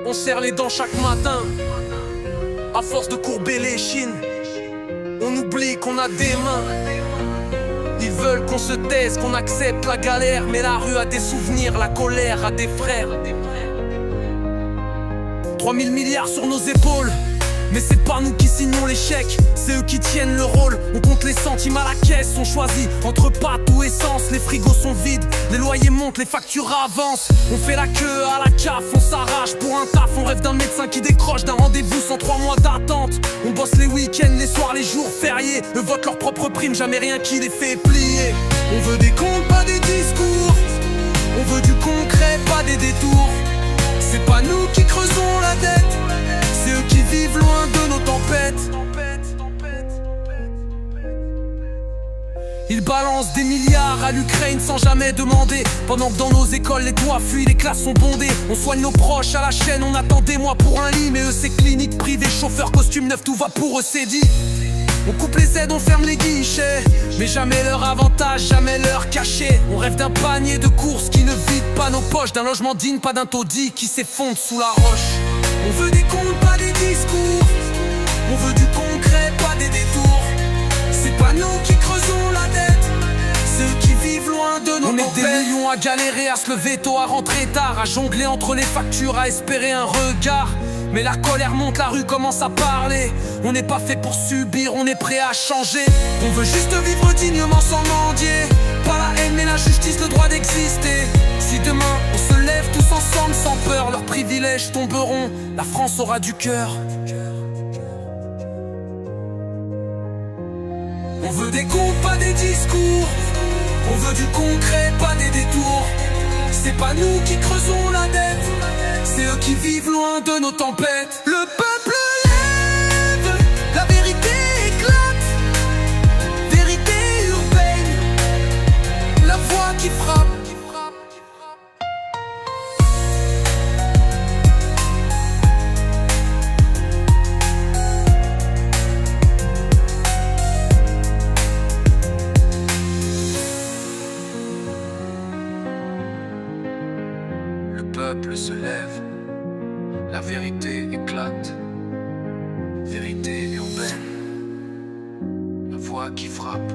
On serre les dents chaque matin, à force de courber les chines. On oublie qu'on a des mains. Ils veulent qu'on se taise, qu'on accepte la galère. Mais la rue a des souvenirs, la colère a des frères. 3000 milliards sur nos épaules, mais c'est pas nous qui signons l'échec, c'est eux qui tiennent le rôle. On compte les centimes à la caisse, on choisit entre pâtes ou essence. Les frigos sont vides, les loyers montent, les factures avancent. On fait la queue à la CAF, on s'arrache pour un taf. On rêve d'un médecin qui décroche d'un rendez-vous sans 3 mois d'attente. On bosse les week-ends, les soirs, les jours fériés. Eux votent leur propre prime, jamais rien qui les fait plier. On veut des comptes, pas des discours. On veut du concret, pas des détours. C'est pas nous qui creusons la dette, c'est eux qui vivent loin de nos tempêtes. Ils balancent des milliards à l'Ukraine sans jamais demander. Pendant que dans nos écoles les toits fuient, les classes sont bondées. On soigne nos proches à la chaîne, on attend des mois pour un lit. Mais eux c'est clinique privée, chauffeur, costume neuf, tout va pour eux c'est dit. On coupe les aides, on ferme les guichets, mais jamais leur avantage, jamais leur cachet. On rêve d'un panier de courses qui ne vide pas nos poches, d'un logement digne, pas d'un taudis qui s'effondre sous la roche. On veut des comptes, pas des discours. On veut du concret, pas des détours. C'est pas nous qui creusons la dette, c'est eux qui vivent loin de nos tempêtes. On est des millions à galérer, à se lever tôt, à rentrer tard, à jongler entre les factures, à espérer un regard. Mais la colère monte, la rue commence à parler. On n'est pas fait pour subir, on est prêt à changer. On veut juste vivre dignement sans mendier. Pas la haine mais la justice, le droit d'exister. Si demain on se lève tous ensemble sans peur, leurs privilèges tomberont, la France aura du cœur. On veut des comptes, pas des discours. On veut du concret, pas des détours. C'est pas nous qui creusons la dette, c'est eux qui vivent loin de nos tempêtes. Le peuple lève, la vérité éclate. Vérité urbaine, la voix qui frappe. Le peuple se lève, la vérité éclate. Vérité urbaine, la voix qui frappe.